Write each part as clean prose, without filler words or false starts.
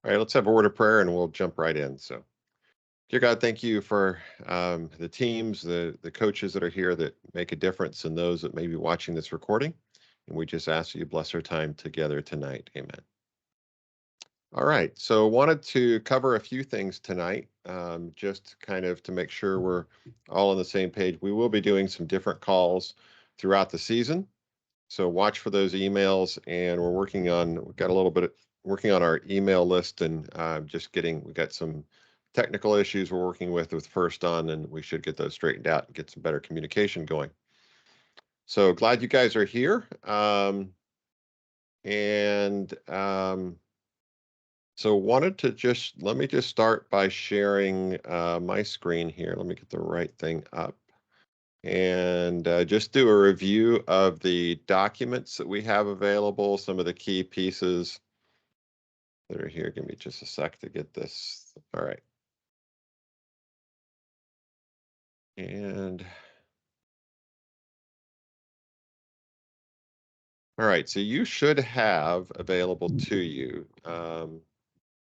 All right, let's have a word of prayer and we'll jump right in. So, dear God, thank you for the teams, the coaches that are here that make a difference, and those that may be watching this recording. And we just ask that you bless our time together tonight. Amen. All right, so wanted to cover a few things tonight, just kind of to make sure we're all on the same page. We will be doing some different calls throughout the season. So watch for those emails, and we've got a little bit working on our email list, and we got some technical issues we're working with First On, and we should get those straightened out and get some better communication going. So glad you guys are here. And so wanted to let me just start by sharing my screen here. Let me get the right thing up. And just do a review of the documents that we have available, some of the key pieces that are here. Give me just a sec to get this. All right. And all right, so you should have available to you.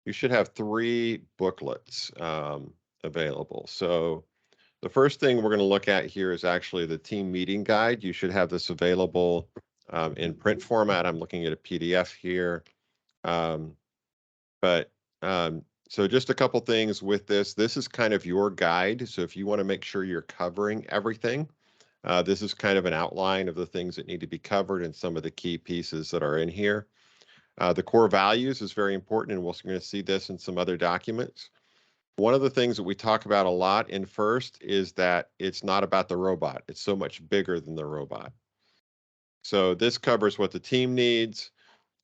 You should have 3 booklets available. So the first thing we're going to look at here is actually the team meeting guide. You should have this available in print format. I'm looking at a PDF here. But so just a couple things with this. This is kind of your guide. So if you want to make sure you're covering everything, this is kind of an outline of the things that need to be covered and some of the key pieces that are in here. The core values is very important, and we're going to see this in some other documents. One of the things that we talk about a lot in First is that it's not about the robot. It's so much bigger than the robot. So this covers what the team needs.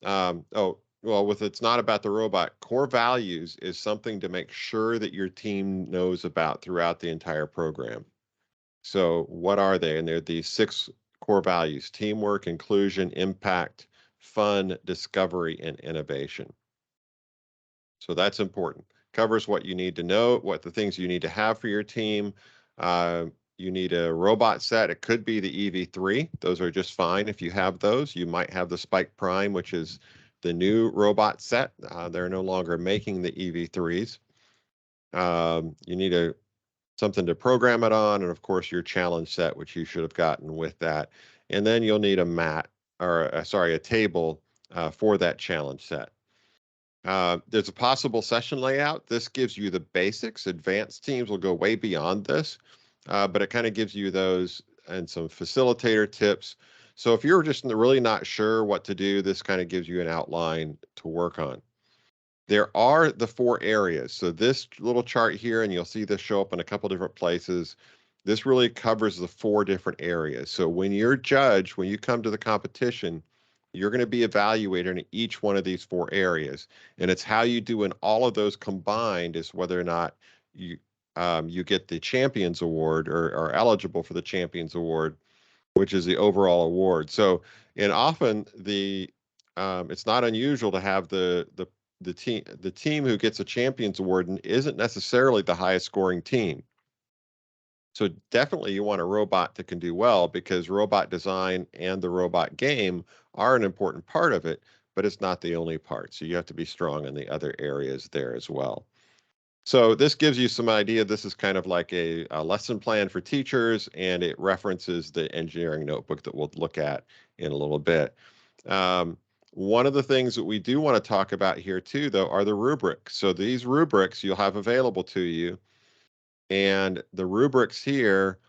It's not about the robot. Core values is something to make sure that your team knows about throughout the entire program. So what are they? And they're these 6 core values: teamwork, inclusion, impact, fun, discovery, and innovation. So that's important. Covers what you need to know, what the things you need to have for your team. You need a robot set. It could be the EV3. Those are just fine if you have those. You might have the Spike Prime, which is the new robot set. They're no longer making the EV3s. You need something to program it on, and of course your challenge set, which you should have gotten with that. And then you'll need a table for that challenge set. There's a possible session layout. This gives you the basics. Advanced teams will go way beyond this, but it kind of gives you those and some facilitator tips. So if you're just really not sure what to do, this kind of gives you an outline to work on. There are the 4 areas. So this little chart here, and you'll see this show up in a couple different places, this really covers the 4 different areas. So when you're judged, when you come to the competition, you're going to be evaluated in each one of these 4 areas. And it's how you do in all of those combined is whether or not you get the Champions Award or are eligible for the Champions Award, which is the overall award. So, and often it's not unusual to have the team who gets a Champions Award and isn't necessarily the highest scoring team. So definitely you want a robot that can do well, because robot design and the robot game are an important part of it, but it's not the only part. So you have to be strong in the other areas there as well. So this gives you some idea. This is kind of like a lesson plan for teachers, and it references the engineering notebook that we'll look at in a little bit. One of the things that we do want to talk about here too, though, are the rubrics. So these rubrics you'll have available to you. And the rubrics here,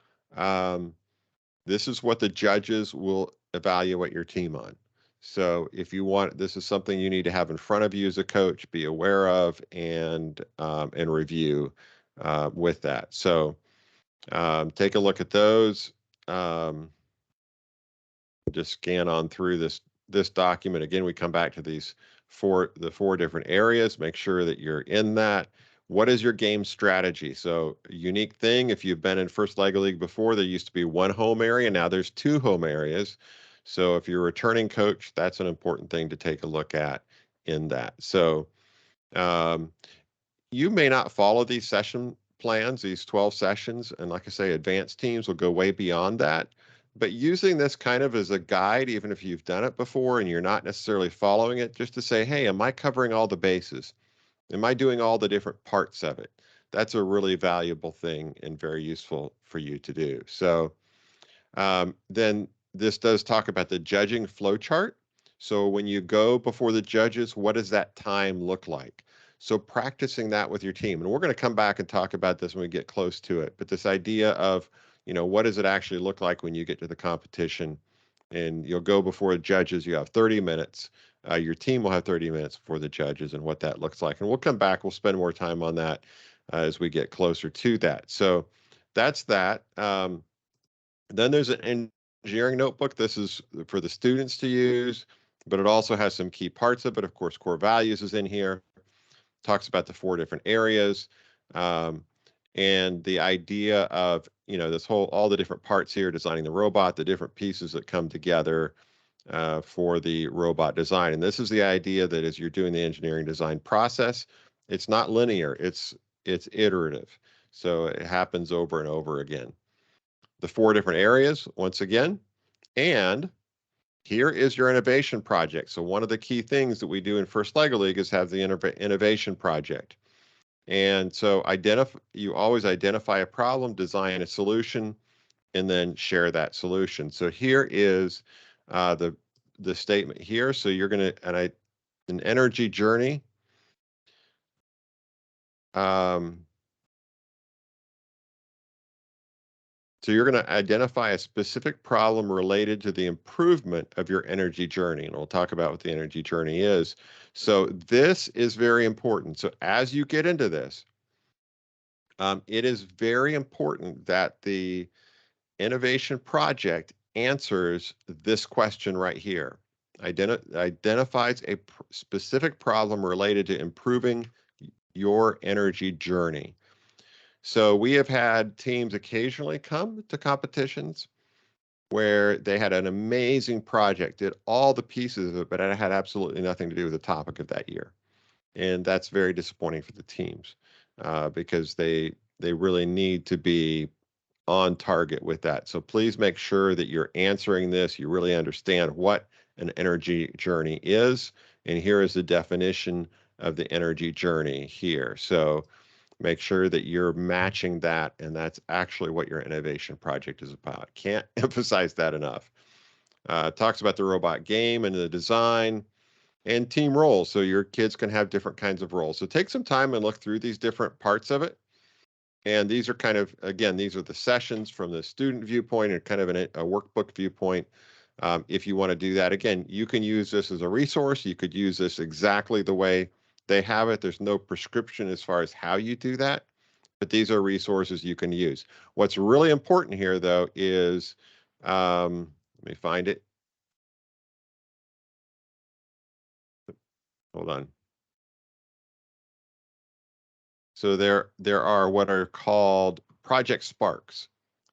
this is what the judges will evaluate your team on. So if you want, this is something you need to have in front of you as a coach, be aware of, and review with that. So take a look at those. Just scan on through this document. Again, we come back to the 4 different areas. Make sure that you're in that. What is your game strategy? So unique thing, if you've been in First Lego League before, there used to be 1 home area. Now there's 2 home areas. So if you're a returning coach, that's an important thing to take a look at in that. So you may not follow these session plans, these 12 sessions. And like I say, advanced teams will go way beyond that. But using this kind of as a guide, even if you've done it before and you're not necessarily following it, just to say, hey, am I covering all the bases? Am I doing all the different parts of it? That's a really valuable thing and very useful for you to do. So then this does talk about the judging flow chart. So when you go before the judges, what does that time look like? So practicing that with your team. And we're going to come back and talk about this when we get close to it. But this idea of, what does it actually look like when you get to the competition? And you'll go before the judges, you have 30 minutes. Your team will have 30 minutes before the judges and what that looks like. And we'll come back, we'll spend more time on that as we get closer to that. So that's that. Then there's an engineering notebook. This is for the students to use, but it also has some key parts of it. Of course, core values is in here. Talks about the 4 different areas, and the idea of this whole all the different parts here, designing the robot, the different pieces that come together for the robot design. And this is the idea that as you're doing the engineering design process, it's not linear. It's iterative. So it happens over and over again. The 4 different areas, once again, and here is your innovation project. So one of the key things that we do in First LEGO League is have the innovation project. And so you always identify a problem, design a solution, and then share that solution. So here is the statement here. So you're going to an energy journey. So you're going to identify a specific problem related to the improvement of your energy journey. And we'll talk about what the energy journey is. So this is very important. So as you get into this, it is very important that the innovation project answers this question right here. Identifies a specific problem related to improving your energy journey. So we have had teams occasionally come to competitions where they had an amazing project, did all the pieces of it, but it had absolutely nothing to do with the topic of that year. And that's very disappointing for the teams because they really need to be on target with that. So please make sure that you're answering this. You really understand what an energy journey is. And here is the definition of the energy journey here. So make sure that you're matching that, and that's actually what your innovation project is about. Can't emphasize that enough. Talks about the robot game and the design and team roles. So your kids can have different kinds of roles. So take some time and look through these different parts of it. And these are kind of, again, these are the sessions from the student viewpoint and kind of a workbook viewpoint. If you want to do that, again, you can use this as a resource. You could use this exactly the way they have it. There's no prescription as far as how you do that, but these are resources you can use. What's really important here, though, is, let me find it. Hold on. So there are what are called project sparks.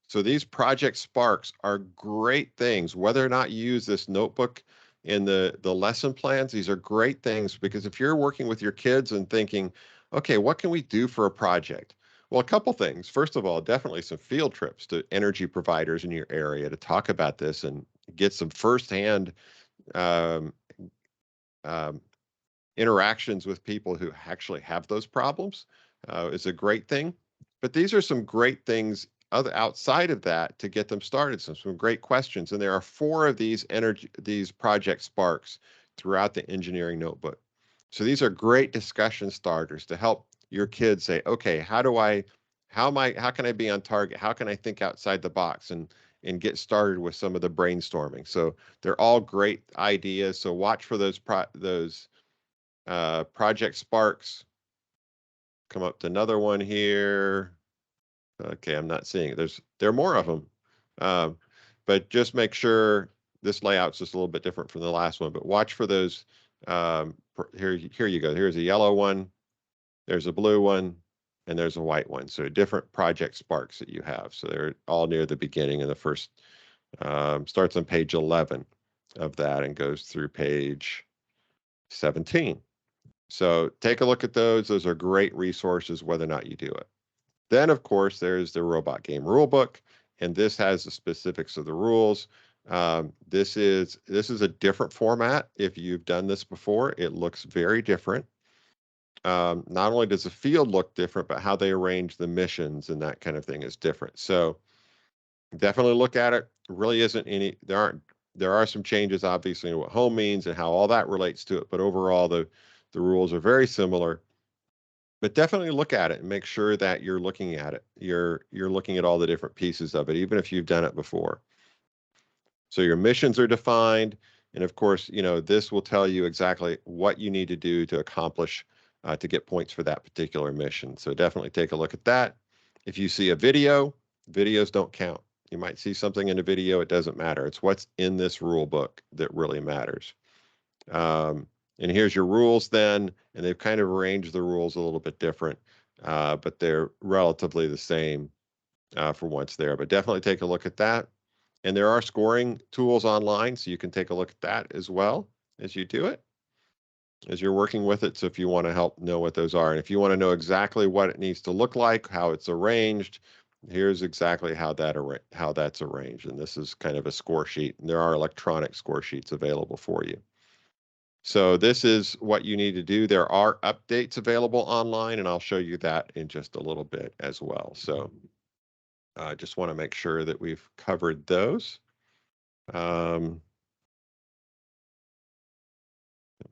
So these project sparks are great things, whether or not you use this notebook in the lesson plans. These are great things because if you're working with your kids and thinking, okay, what can we do for a project? Well, a couple things. First of all, definitely some field trips to energy providers in your area to talk about this and get some firsthand um, um, interactions with people who actually have those problems is a great thing. But these are some great things outside of that to get them started. Some great questions, and there are 4 of these project sparks throughout the engineering notebook. So these are great discussion starters to help your kids say, okay, how can I be on target? How can I think outside the box and get started with some of the brainstorming? So they're all great ideas. So watch for those Project Sparks. Come up to another one here. Okay, I'm not seeing it. There are more of them. But just make sure this layout's just a little bit different from the last one, but watch for those. Here you go. Here's a yellow one. There's a blue one, and there's a white one. So different project sparks that you have. So they're all near the beginning of the first, starts on page 11 of that and goes through page 17. So take a look at those. Those are great resources, whether or not you do it. Then, of course, there's the robot game rulebook, and this has the specifics of the rules. This is a different format. If you've done this before, it looks very different. not only does the field look different, but how they arrange the missions and that kind of thing is different. So definitely look at it. Really isn't any, there are some changes obviously in what home means and how all that relates to it, but overall the rules are very similar. But definitely look at it and make sure that you're looking at it. You're looking at all the different pieces of it, even if you've done it before. So your missions are defined, and of course, this will tell you exactly what you need to do to accomplish to get points for that particular mission. So definitely take a look at that. If you see a video, videos don't count. You might see something in a video, it doesn't matter. It's what's in this rule book that really matters. And here's your rules then, and they've kind of arranged the rules a little bit different, but they're relatively the same for once there. But definitely take a look at that. And there are scoring tools online, so you can take a look at that as well as you do it, as you're working with it. So if you want to help know what those are, and if you want to know exactly what it needs to look like, how it's arranged, here's exactly how that's arranged. And this is kind of a score sheet. And there are electronic score sheets available for you. So this is what you need to do. There are updates available online, and I'll show you that in just a little bit as well. So I just want to make sure that we've covered those. Let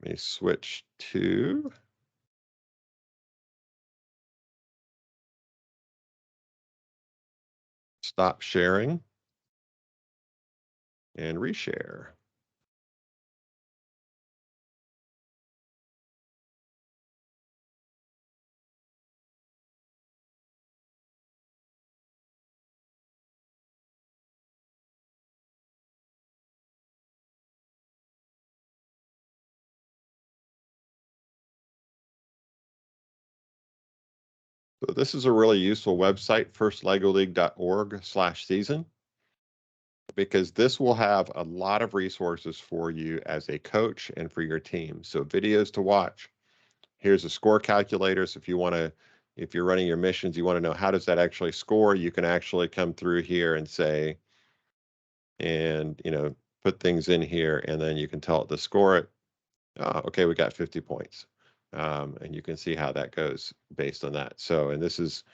me switch to stop sharing and reshare. So this is a really useful website, firstlegoleague.org/season, because this will have a lot of resources for you as a coach and for your team. So videos to watch. Here's a score calculator. So if you're running your missions, you want to know how does that actually score, you can actually come through here and say, and put things in here, and then you can tell it to score it. Okay, we got 50 points. And you can see how that goes based on that. So, and this is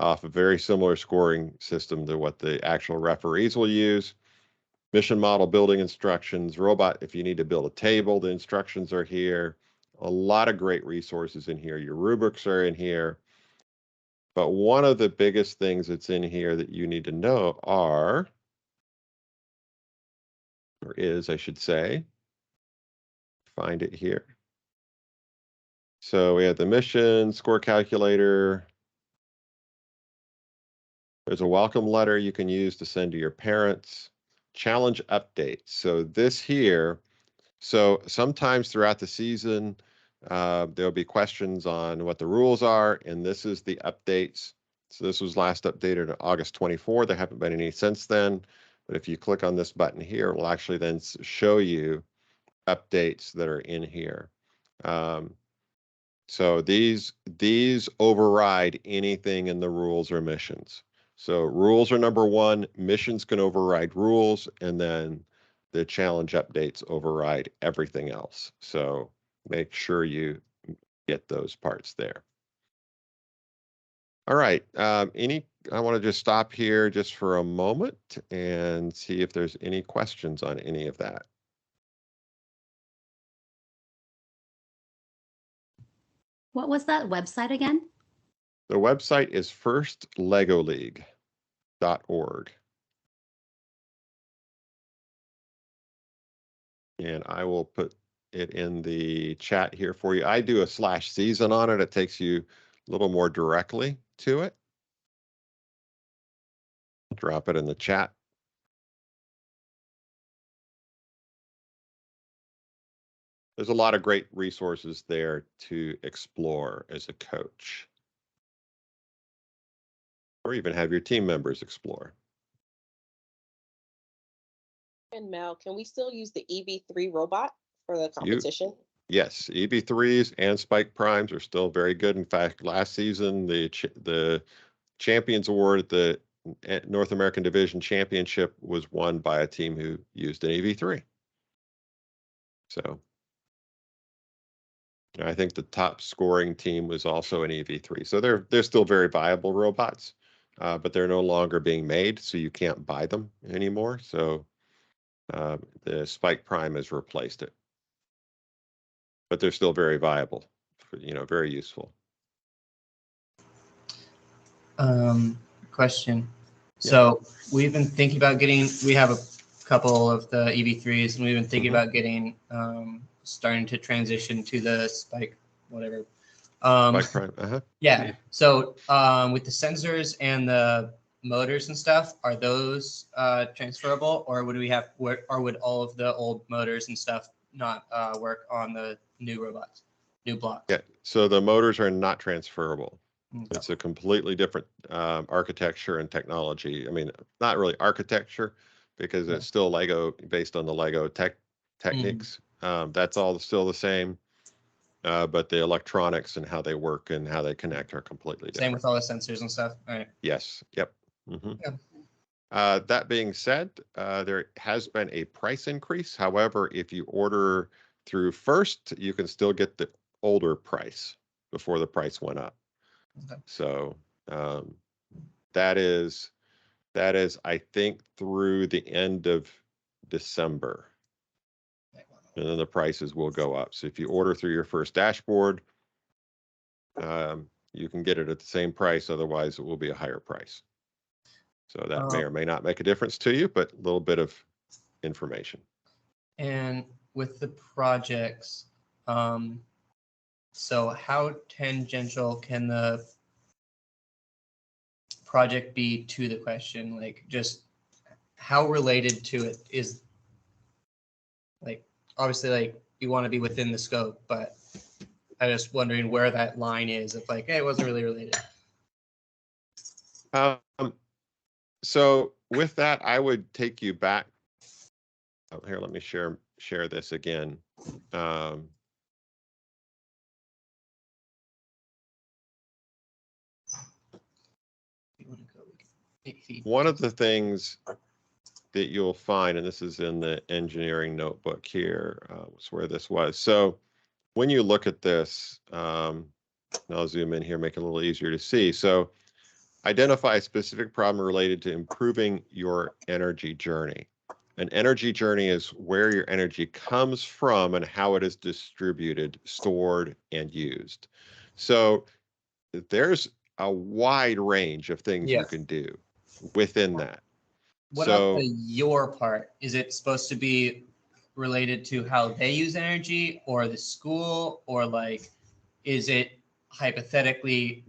off a very similar scoring system to what the actual referees will use. Mission model building instructions, robot, if you need to build a table, the instructions are here. A lot of great resources in here. Your rubrics are in here. But one of the biggest things that's in here that you need to know are, or is, I should say, find it here. So we have the mission, score calculator. There's a welcome letter you can use to send to your parents. Challenge updates. So this here, so sometimes throughout the season, there'll be questions on what the rules are, and this is the updates. So this was last updated on August 24. There haven't been any since then, but if you click on this button here, it will actually then show you updates that are in here. So these override anything in the rules or missions. So rules are number one, missions can override rules, and then the challenge updates override everything else. So make sure you get those parts there. All right. I want to just stop here just for a moment and see if there's any questions on any of that. What was that website again? The website is firstlegoleague.org. And I will put it in the chat here for you. I do a /season on it. It takes you a little more directly to it. Drop it in the chat. There's a lot of great resources there to explore as a coach, or even have your team members explore. And Mel, can we still use the EV3 robot for the competition? Yes, EV3s and Spike Primes are still very good. In fact, last season, the Champions Award at the North American Division Championship was won by a team who used an EV3. So I think the top scoring team was also an EV3. So they're still very viable robots, but they're no longer being made, so you can't buy them anymore. So the Spike Prime has replaced it. But they're still very viable, very useful. Question. Yeah. So we've been thinking about we have a couple of the EV3s, and we've been thinking about getting, starting to transition to the Spike, whatever. Spike Prime, Yeah. So with the sensors and the motors and stuff, are those transferable, or would all of the old motors and stuff not work on the new robots, new blocks? Yeah, so the motors are not transferable. Okay. It's a completely different architecture and technology. I mean, not really architecture, because it's still Lego, based on the Lego techniques. That's all still the same, but the electronics and how they work and how they connect are completely different. Same with all the sensors and stuff. All right. Yes. Yep. Yeah. That being said, there has been a price increase. However, if you order through First, you can still get the older price before the price went up. Okay. So that is, I think, through the end of December, and then the prices will go up. So if you order through your First dashboard, you can get it at the same price. Otherwise, it will be a higher price. So that may or may not make a difference to you, but a little bit of information. And with the projects, so how tangential can the project be to the question? Like, just how related to it is, like, obviously, like, you want to be within the scope, but I'm just wondering where that line is. If like, hey, it wasn't really related. So with that, I would take you back. Oh, here, let me share this again. One of the things that you'll find, and this is in the engineering notebook here, was where this was. So when you look at this, and I'll zoom in here, make it a little easier to see. So identify a specific problem related to improving your energy journey. An energy journey is where your energy comes from and how it is distributed, stored, and used. So there's a wide range of things you can do within that. What about the your part? Is it supposed to be related to how they use energy, or the school, or like, is it hypothetically,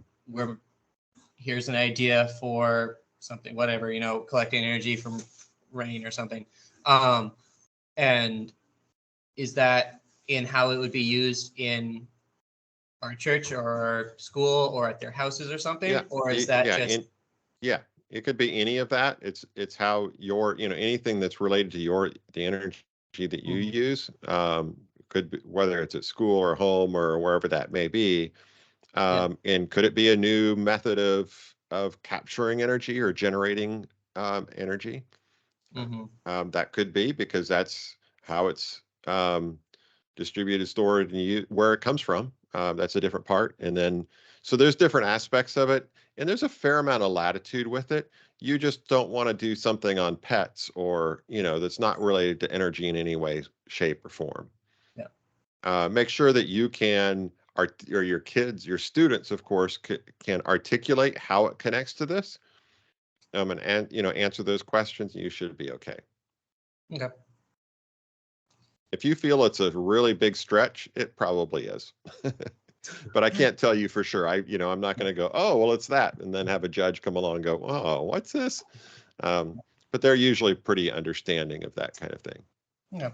here's an idea for something, whatever, collecting energy from rain or something. And is that in how it would be used in our church or our school or at their houses or something? Yeah, or is that just... It could be any of that. It's how anything that's related to the energy that you use, could be, whether it's at school or home or wherever that may be. And could it be a new method of capturing energy or generating energy? That could be, because that's how it's distributed, stored, and where it comes from. That's a different part. And then, so there's different aspects of it, and there's a fair amount of latitude with it. You just don't want to do something on pets or, that's not related to energy in any way, shape, or form. Make sure that you can, or your kids, your students, of course, can articulate how it connects to this, and answer those questions. You should be okay. Okay. If you feel it's a really big stretch, it probably is. But I can't tell you for sure. I'm not going to go, oh, well, it's that, and then have a judge come along and go, oh, what's this? But they're usually pretty understanding of that kind of thing. Yeah.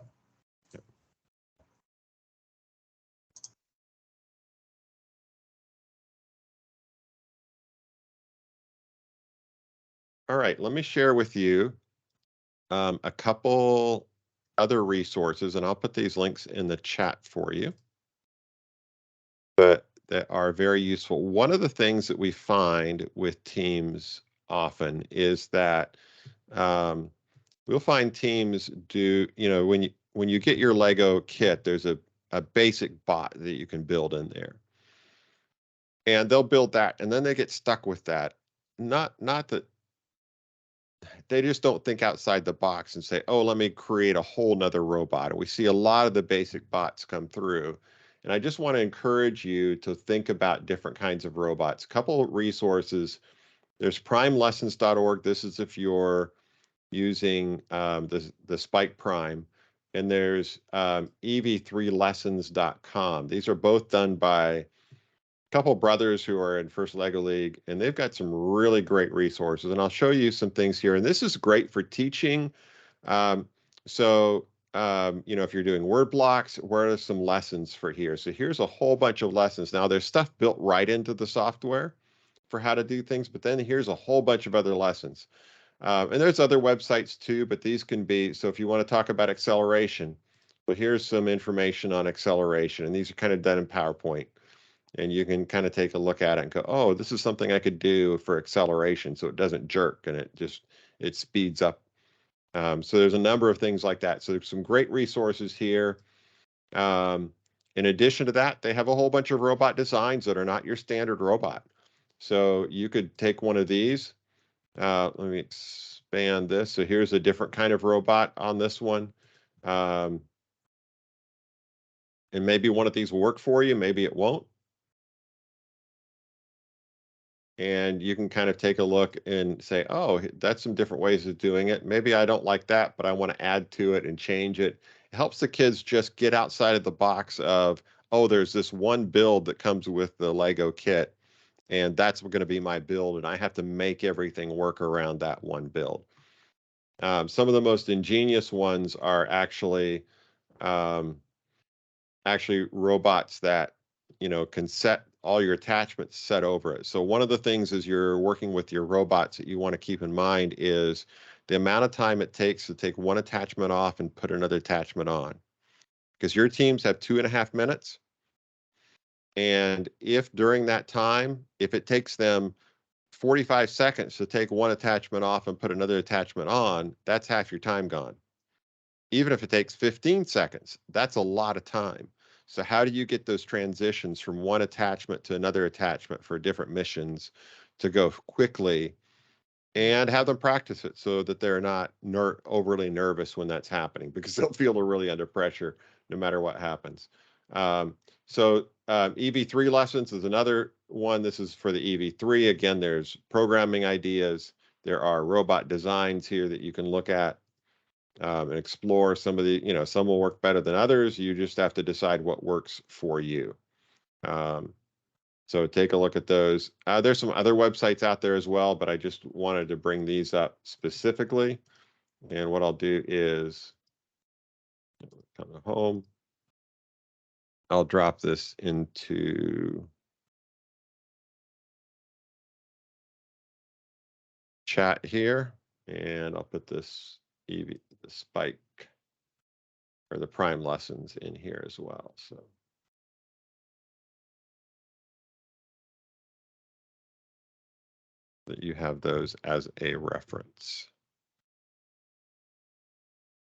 All right, let me share with you a couple other resources, and I'll put these links in the chat for you, but that are very useful. One of the things that we find with teams often is that we'll find teams do, when you get your Lego kit, there's a a basic bot that you can build in there. And they'll build that, and then they get stuck with that. Not that they just don't think outside the box and say, oh, let me create a whole nother robot. And we see a lot of the basic bots come through. And I just want to encourage you to think about different kinds of robots. A couple of resources. There's primelessons.org. This is if you're using the Spike Prime. And there's ev3lessons.com. These are both done by couple brothers who are in First Lego League, and they've got some really great resources. And I'll show you some things here. And this is great for teaching. If you're doing word blocks, where are some lessons for here? So here's a whole bunch of lessons. Now there's stuff built right into the software for how to do things, but then here's a whole bunch of other lessons. And there's other websites too, but these can be, so if you want to talk about acceleration, but here's some information on acceleration, and these are kind of done in PowerPoint. And you can kind of take a look at it and go, oh, this is something I could do for acceleration so it doesn't jerk and it speeds up. So there's a number of things like that. So there's some great resources here. In addition to that, they have a whole bunch of robot designs that are not your standard robot. So you could take one of these. Let me expand this. So here's a different kind of robot on this one. And maybe one of these will work for you, maybe it won't. And you can kind of take a look and say, oh, that's some different ways of doing it. Maybe I don't like that, but I want to add to it and change it. It helps the kids just get outside of the box of, oh, there's this one build that comes with the Lego kit, and that's going to be my build, and I have to make everything work around that one build. Some of the most ingenious ones are actually robots that can set all your attachments set over it. So one of the things as you're working with your robots that you want to keep in mind is the amount of time it takes to take one attachment off and put another attachment on. Because your teams have 2.5 minutes. And if during that time, if it takes them 45 seconds to take one attachment off and put another attachment on, that's half your time gone. Even if it takes 15 seconds, that's a lot of time. So how do you get those transitions from one attachment to another attachment for different missions to go quickly and have them practice it so that they're not overly nervous when that's happening, because they'll feel they're really under pressure no matter what happens. EV3 lessons is another one. This is for the EV3. Again, there's programming ideas. There are robot designs here that you can look at. And explore some of the, some will work better than others. You just have to decide what works for you. So take a look at those. There's some other websites out there as well, but I just wanted to bring these up specifically. And what I'll do is come to home. I'll drop this into chat here, and I'll put this the Spike or the Prime lessons in here as well. So. That you have those as a reference.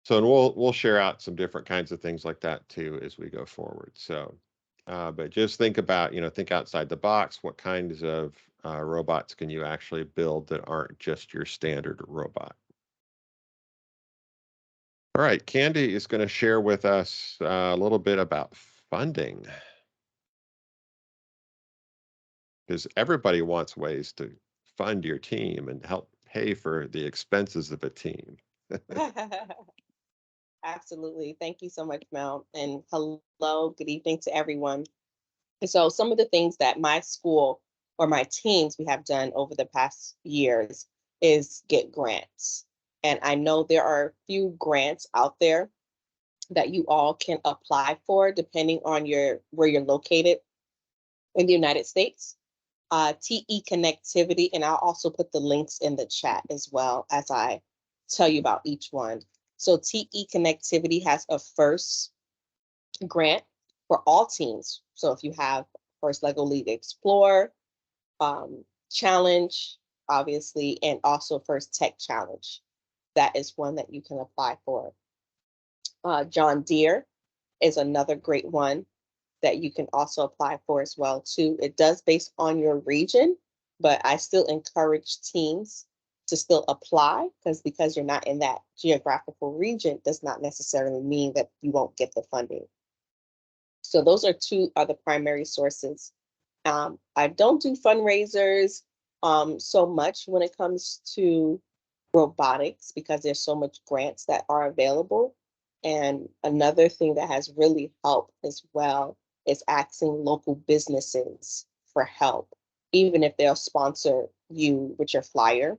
So, and we'll share out some different kinds of things like that too as we go forward. So, but just think about, think outside the box. What kinds of robots can you actually build that aren't just your standard robot? All right, Candy is going to share with us a little bit about funding, because everybody wants ways to fund your team and help pay for the expenses of a team. Absolutely. Thank you so much, Mel. And hello, good evening to everyone. And so some of the things that my school or my teams we have done over the past years is get grants. And I know there are a few grants out there that you all can apply for depending on where you're located in the United States. TE Connectivity, and I'll also put the links in the chat as well as I tell you about each one. So TE Connectivity has a first grant for all teams. So if you have First Lego League Explore, Challenge, obviously, and also First Tech Challenge, that is one that you can apply for. John Deere is another great one that you can also apply for as well too. It does based on your region, but I still encourage teams to still apply because you're not in that geographical region does not necessarily mean that you won't get the funding. So those are two other primary sources. I don't do fundraisers so much when it comes to robotics because there's so much grants that are available. And another thing that has really helped as well is asking local businesses for help, even if they'll sponsor you with your flyer.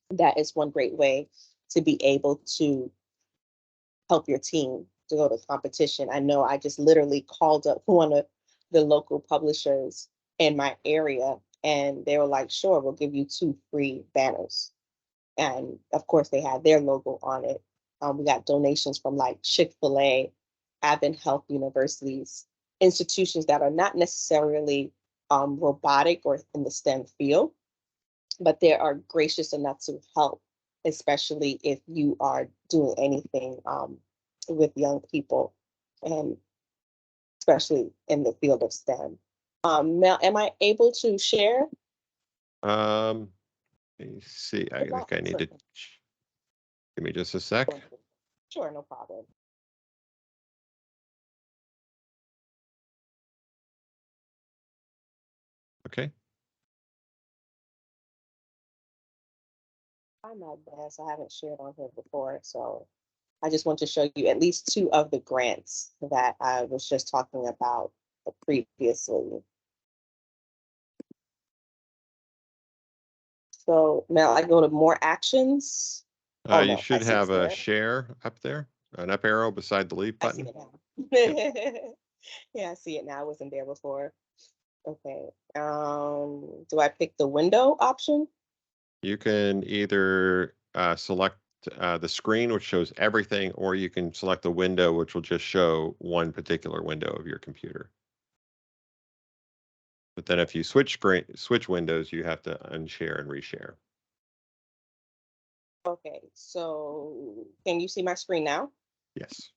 That is one great way to be able to help your team to go to competition. I know I just literally called up one of the local publishers in my area and they were like, sure, we'll give you 2 free banners. And of course, they had their logo on it. We got donations from like Chick-fil-A, Advent Health Universities, institutions that are not necessarily robotic or in the STEM field, but they are gracious enough to help, especially if you are doing anything with young people, and especially in the field of STEM. Mel, am I able to share? Let me see. I If not, think I need to certainly. give me just a sec. Sure, no problem. Okay. I'm not best. I haven't shared on here before, so I just want to show you at least 2 of the grants that I was just talking about previously. So now I go to more actions. Oh, You no, I should see it's have a there. share up there, an up arrow beside the leave I see button. it now. Yeah, I see it now. I wasn't there before. Okay. Do I pick the window option? You can either select the screen, which shows everything, or you can select the window, which will just show one particular window of your computer. But then if you switch windows, you have to unshare and reshare. Okay, so can you see my screen now? Yes.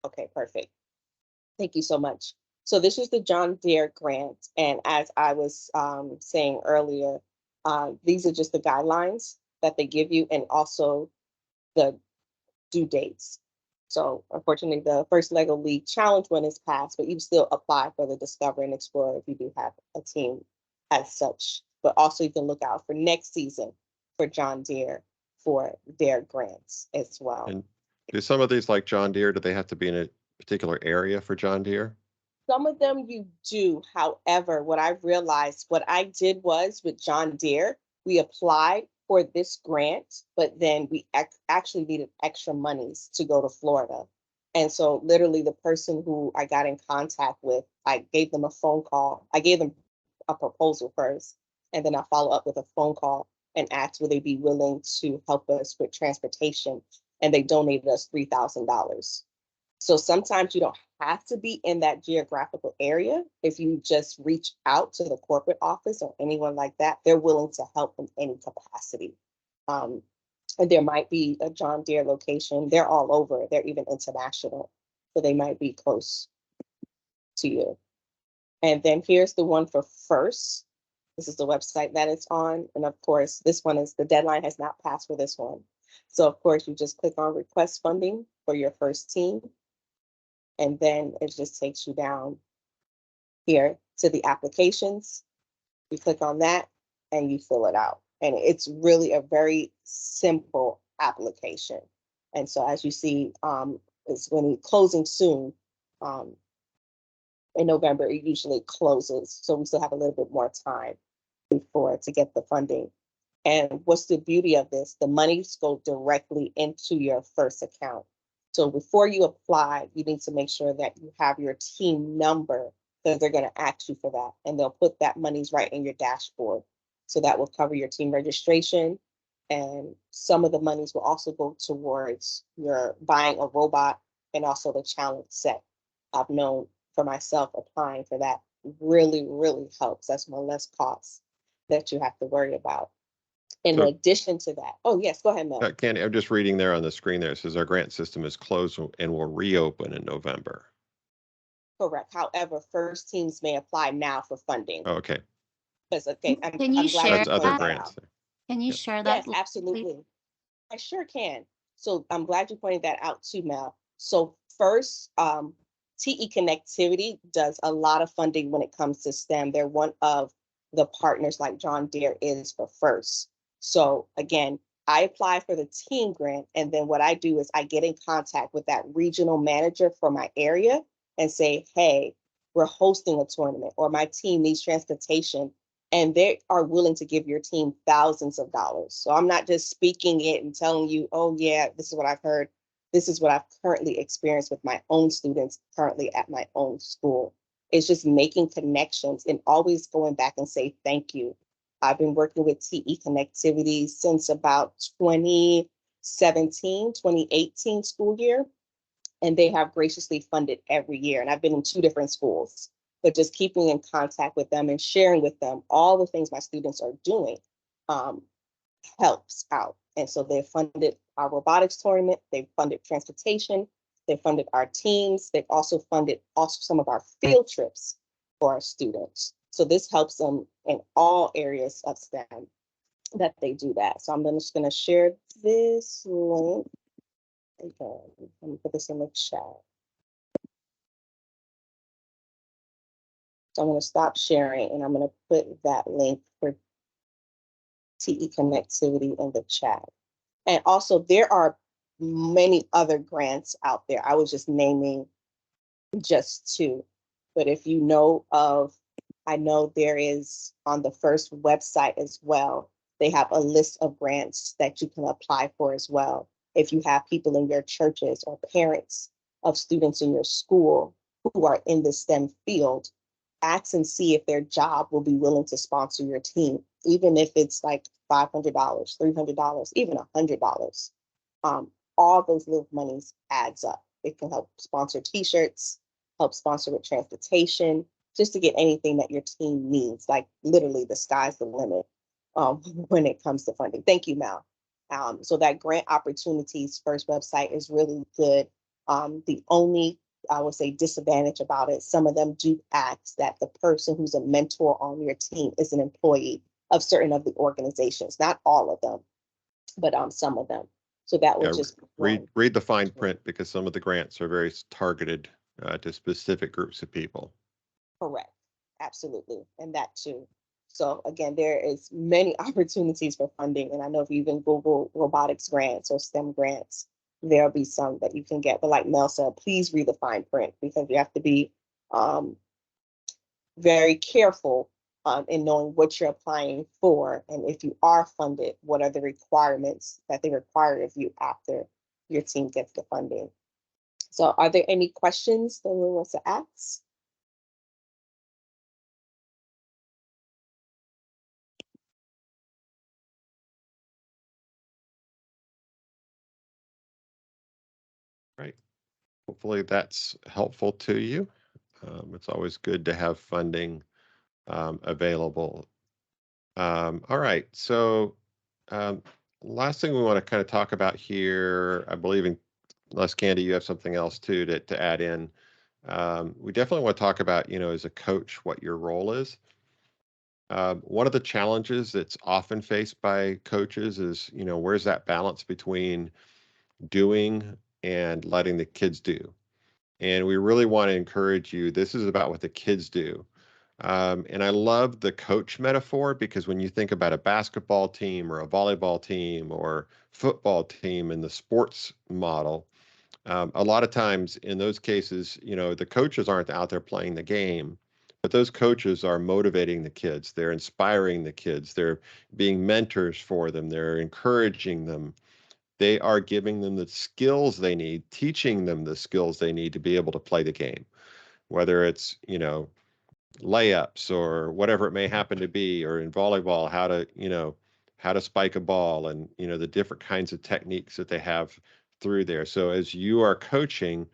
Okay, perfect. Thank you so much. So this is the John Deere grant. And as I was saying earlier, these are just the guidelines that they give you and also the due dates. So unfortunately, the first Lego League Challenge one is passed, but you still apply for the Discover and Explore if you do have a team as such. But also you can look out for next season for John Deere for their grants as well. And do some of these, like John Deere, do they have to be in a particular area for John Deere? Some of them you do. However, what I realized, what I did was with John Deere, we applied for this grant, but then we actually needed extra monies to go to Florida. And so literally the person who I got in contact with, I gave them a phone call. I gave them a proposal first, and then I follow up with a phone call and asked would they be willing to help us with transportation. And they donated us $3,000. So sometimes you don't have to be in that geographical area. If you just reach out to the corporate office or anyone like that, they're willing to help in any capacity. And there might be a John Deere location. They're all over. They're even international. So they might be close to you. And then here's the one for FIRST. This is the website that it's on. And of course, this one is the deadline has not passed for this one. So of course, you just click on request funding for your first team. And then it just takes you down here to the applications. You click on that and you fill it out. And it's really a very simple application. And so as you see, it's when it's closing soon. In November, it usually closes. So we still have a little bit more time before to get the funding. And what's the beauty of this? The monies go directly into your first account. So before you apply, you need to make sure that you have your team number because they're going to ask you for that. And they'll put that monies right in your dashboard. So that will cover your team registration. And some of the monies will also go towards your buying a robot and also the challenge set. I've known for myself applying for that really, really helps. That's one less cost that you have to worry about. In So- addition to that, oh yes, go ahead, Mel. Candy, I'm just reading there on the screen there. It says our grant system is closed and will reopen in November. Correct. However, first teams may apply now for funding. Oh, okay. Because okay, Can you I'm glad share That's other pointed that? grants. out. there. Can you Yeah. share that? Yes, please? absolutely. I sure can. So I'm glad you pointed that out too, Mel. So first, TE Connectivity does a lot of funding when it comes to STEM. They're one of the partners like John Deere is for FIRST. So again, I apply for the team grant, and then what I do is I get in contact with that regional manager for my area and say, hey, we're hosting a tournament, or my team needs transportation, and they are willing to give your team thousands of dollars. So I'm not just speaking it and telling you, oh yeah, this is what I've heard. This is what I've currently experienced with my own students currently at my own school. It's just making connections and always going back and say thank you. I've been working with TE Connectivity since about 2017, 2018 school year, and they have graciously funded every year. And I've been in 2 different schools, but just keeping in contact with them and sharing with them all the things my students are doing helps out. And so they've funded our robotics tournament, they've funded transportation, they've funded our teams, they've also funded some of our field trips for our students. So this helps them in all areas of STEM that they do that. So I'm just going to share this link. Okay, let me put this in the chat. So I'm going to stop sharing and I'm going to put that link for TE Connectivity in the chat. And also there are many other grants out there. I was just naming just 2. But if you know of, I know there is on the FIRST website as well, they have a list of grants that you can apply for as well. If you have people in your churches or parents of students in your school who are in the STEM field, ask and see if their job will be willing to sponsor your team, even if it's like $500, $300, even $100. All those little monies adds up. It can help sponsor t-shirts, help sponsor with transportation, just to get anything that your team needs. Like literally the sky's the limit when it comes to funding. Thank you, Mal. So that Grant Opportunities FIRST website is really good. The only, I would say, disadvantage about it, some of them do ask that the person who's a mentor on your team is an employee of certain of the organizations, not all of them, but some of them. So that would just read the fine print, because some of the grants are very targeted to specific groups of people. Correct. Absolutely. And that too. So again, there is many opportunities for funding. And I know if you even Google robotics grants or STEM grants, there'll be some that you can get. But like Mel said, please read the fine print, because you have to be very careful in knowing what you're applying for. And if you are funded, what are the requirements that they require of you after your team gets the funding? So are there any questions that anyone wants to ask? Right. Hopefully that's helpful to you. It's always good to have funding available. All right. So last thing we want to kind of talk about here, I believe unless Candy, you have something else too to add in. We definitely want to talk about, as a coach, what your role is. One of the challenges that's often faced by coaches is, where's that balance between doing and letting the kids do? And we really want to encourage you. This is about what the kids do. And I love the coach metaphor, because when you think about a basketball team or a volleyball team or football team in the sports model, a lot of times in those cases, the coaches aren't out there playing the game, but those coaches are motivating the kids. They're inspiring the kids. They're being mentors for them. They're encouraging them. They are giving them the skills they need, teaching them the skills they need to be able to play the game, whether it's, layups or whatever it may happen to be, or in volleyball, how to spike a ball, and, the different kinds of techniques that they have through there. So as you are coaching,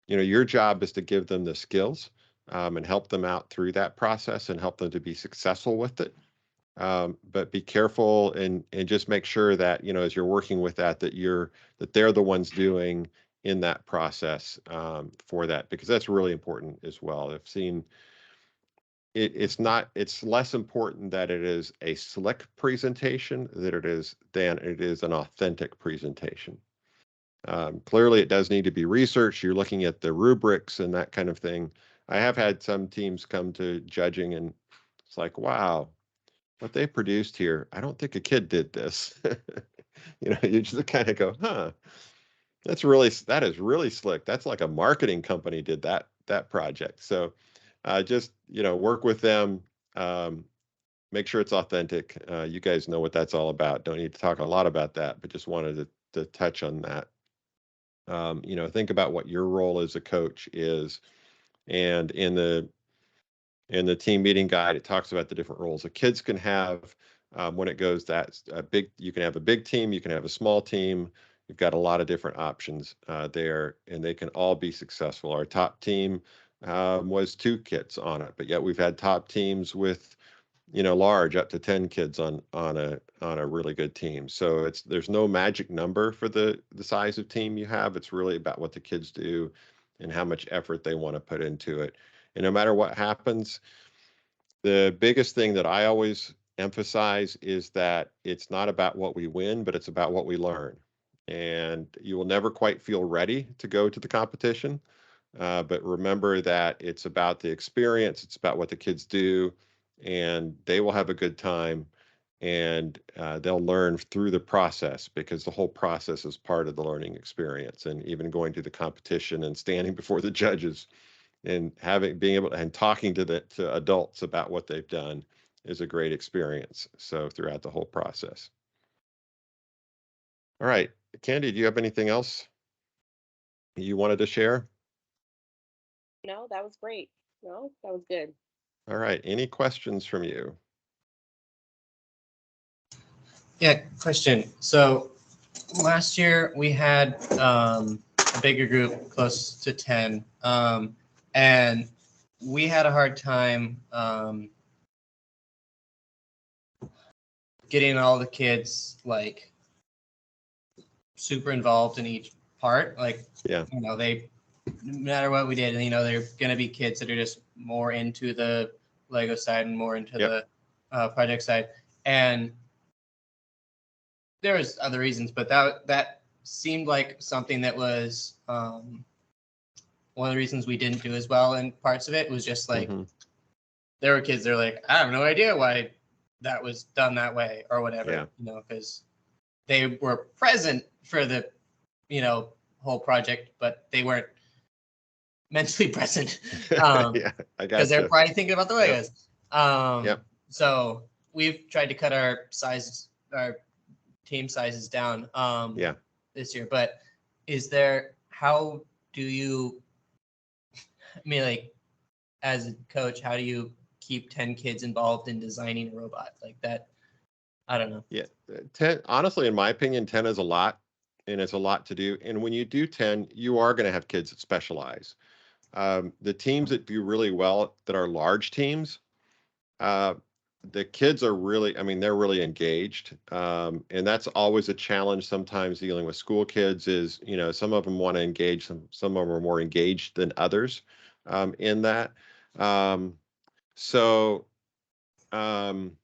your job is to give them the skills and help them out through that process and help them to be successful with it. But be careful and just make sure that, you know, as you're working with that, that they're the ones doing in that process for that, because that's really important as well. I've seen it's less important that it is a slick presentation than it is an authentic presentation. Clearly, it does need to be researched. You're looking at the rubrics and that kind of thing. I have had some teams come to judging, and it's like, wow, what they produced here, I don't think a kid did this. You know, you just kind of go, huh, that is really slick. That's like a marketing company did that project. So just, you know, work with them. Make sure it's authentic. You guys know what that's all about. Don't need to talk a lot about that, but just wanted to touch on that. You know, think about what your role as a coach is. And in the team meeting guide, it talks about the different roles the kids can have when it goes you can have a big team, you can have a small team. You've got a lot of different options there, and they can all be successful. Our top team was 2 kids on it, but yet we've had top teams with, you know, large up to 10 kids on a really good team. So there's no magic number for the size of team you have. It's really about what the kids do and how much effort they want to put into it. And no matter what happens, the biggest thing that I always emphasize is that it's not about what we win, but it's about what we learn. And you will never quite feel ready to go to the competition. But remember that it's about the experience, it's about what the kids do, and they will have a good time, and they'll learn through the process, because the whole process is part of the learning experience. And even going to the competition and standing before the judges and being able and talking to adults about what they've done is a great experience. So throughout the whole process. All right, Candy, do you have anything else you wanted to share? No, that was great. No, that was good. All right, any questions from you? Yeah, question. So last year we had a bigger group, close to 10, and we had a hard time getting all the kids like super involved in each part. Like, Yeah. you know, no matter what we did, you know, they're going to be kids that are just more into the Lego side and more into Yep. the project side. And there was other reasons, but that seemed like something that was one of the reasons we didn't do as well. And parts of it was just like, there were kids that are like, I have no idea why that was done that way or whatever, Yeah. you know, because they were present for the, you know, whole project, but they weren't mentally present. Yeah, I got because they're probably thinking about the Legos. Yep. So we've tried to cut our team sizes down Yeah. this year. But how do you, I mean, like, as a coach, how do you keep 10 kids involved in designing a robot like that? I don't know. Yeah, 10, honestly, in my opinion, 10 is a lot, and it's a lot to do. And when you do 10, you are going to have kids that specialize. The teams that do really well, that are large teams, the kids are really, I mean, they're really engaged. And that's always a challenge sometimes dealing with school kids is, you know, some of them want to engage, some of them are more engaged than others in that. So, um,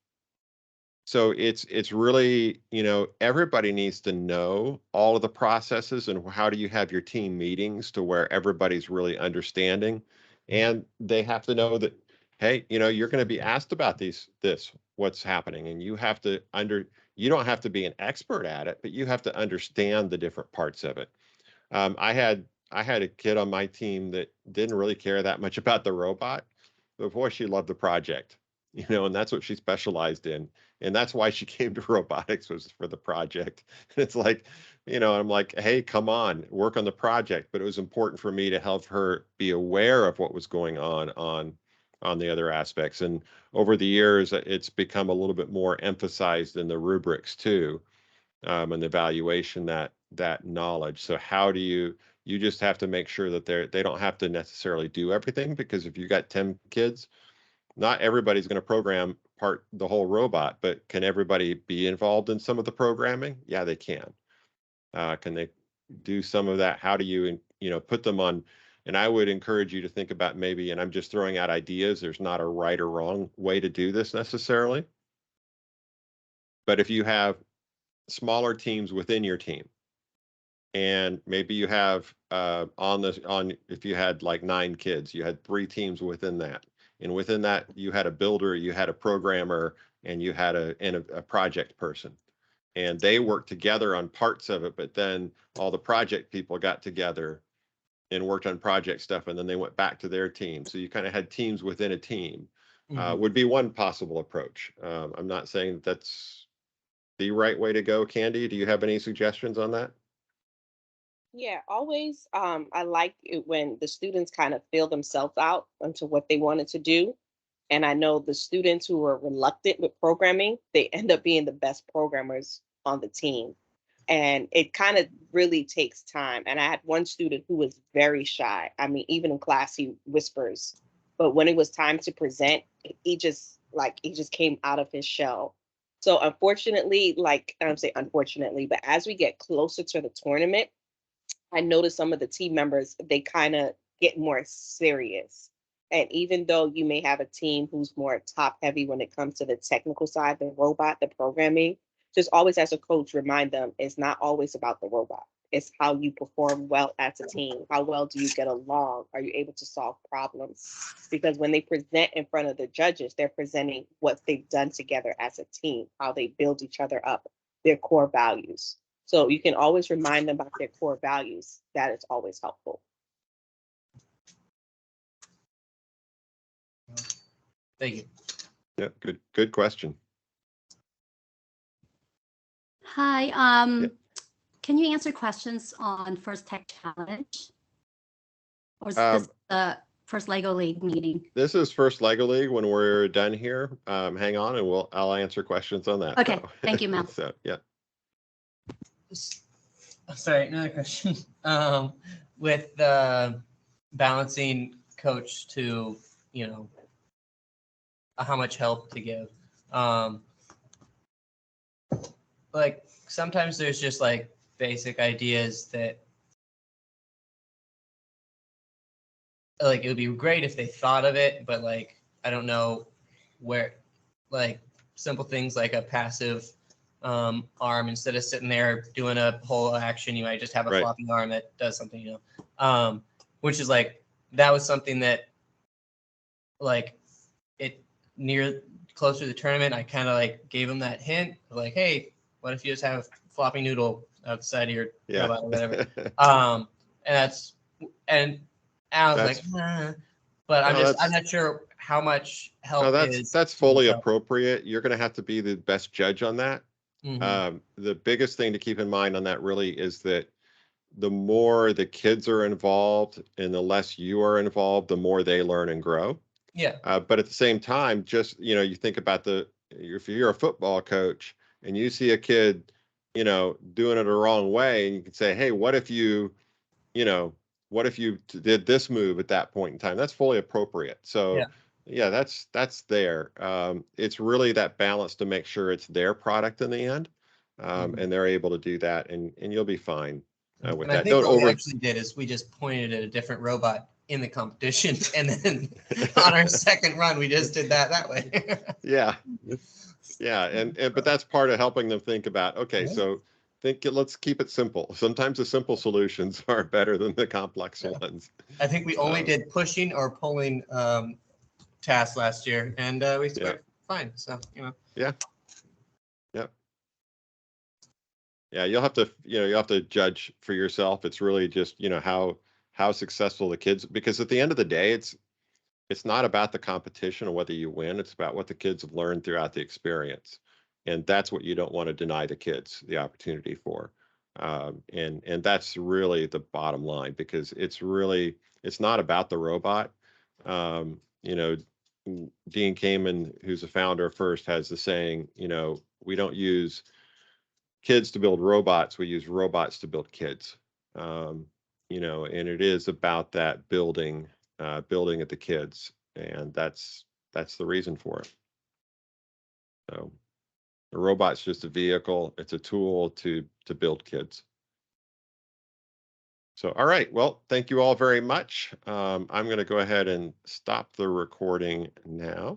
so it's really, you know, everybody needs to know all of the processes and how do you have your team meetings to where everybody's really understanding. And they have to know that, hey, you know, you're going to be asked about what's happening, and you don't have to be an expert at it, but you have to understand the different parts of it. I had a kid on my team that didn't really care that much about the robot, but boy, she loved the project, you know, and that's what she specialized in. And that's why she came to robotics, was for the project. It's like, you know, I'm like, hey, come on, work on the project. But it was important for me to help her be aware of what was going on the other aspects. And over the years, it's become a little bit more emphasized in the rubrics too, and the evaluation that knowledge. So how do you just have to make sure that they don't have to necessarily do everything, because if you got 10 kids, not everybody's going to program the whole robot, but can everybody be involved in some of the programming? Yeah, they can. Can they do some of that? How do you, put them on? And I would encourage you to think about maybe, and I'm just throwing out ideas. There's not a right or wrong way to do this necessarily. But if you have smaller teams within your team, and maybe you have if you had like 9 kids, you had 3 teams within that, and within that you had a builder, you had a programmer, and you had a project person, and they worked together on parts of it, but then all the project people got together and worked on project stuff, and then they went back to their team. So you kind of had teams within a team. Would be one possible approach. I'm not saying that's the right way to go. Candy, do you have any suggestions on that? Yeah, always. I like it when the students kind of feel themselves out into what they wanted to do. And I know the students who are reluctant with programming, they end up being the best programmers on the team. And it kind of really takes time. And I had one student who was very shy. I mean, even in class, he whispers. But when it was time to present, he just came out of his shell. So unfortunately, like I don't say unfortunately, but as we get closer to the tournament, I noticed some of the team members, they kind of get more serious. And even though you may have a team who's more top heavy when it comes to the technical side, the robot, the programming, just always as a coach, remind them it's not always about the robot. It's how you perform well as a team. How well do you get along? Are you able to solve problems? Because when they present in front of the judges, they're presenting what they've done together as a team, how they build each other up, their core values. So you can always remind them about their core values. That is always helpful. Thank you. Yeah, good question. Hi, Yeah. can you answer questions on First Tech Challenge? Or is Um, this the first Lego League meeting? This is first Lego League. When we're done here, hang on, and I'll answer questions on that. Okay, though. thank you, Mel. So yeah. Sorry, another question. With balancing coach to, how much help to give. Like sometimes there's just like basic ideas that like it would be great if they thought of it, but like I don't know where, like simple things like a passive arm, instead of sitting there doing a whole action, you might just have a Right. flopping arm that does something, which is like that was something that like it near closer to the tournament, I kind of like gave him that hint of like, hey, what if you just have flopping noodle outside of your robot or whatever. And that's and I was like, but I'm not sure how much help is. That's fully appropriate. You're going to have to be the best judge on that. Mm-hmm. The biggest thing to keep in mind on that really is that the more the kids are involved and the less you are involved, the more they learn and grow. Yeah. But at the same time, just, you think about if you're a football coach and you see a kid, doing it the wrong way, and you can say, hey, what if you did this move at that point in time? That's fully appropriate. So yeah, that's there. It's really that balance to make sure it's their product in the end. And they're able to do that, and you'll be fine with and that. I think what we actually did is we just pointed at a different robot in the competition, and then on our second run, we just did that way. Yeah. But that's part of helping them think about, okay, so let's keep it simple. Sometimes the simple solutions are better than the complex ones. I think we only did pushing or pulling tasks last year, and we scored fine. So Yeah. Yep. Yeah, you'll have to judge for yourself. It's really just how successful the kids, because at the end of the day, it's not about the competition or whether you win. It's about what the kids have learned throughout the experience, and that's what you don't want to deny the kids the opportunity for. And that's really the bottom line, because it's not about the robot. Um, you know, Dean Kamen, who's the founder of First, has the saying, we don't use kids to build robots, we use robots to build kids. And it is about that building at the kids, and that's the reason for it. So the robot's just a vehicle. It's a tool to build kids. So, all right. Well, thank you all very much. I'm going to go ahead and stop the recording now.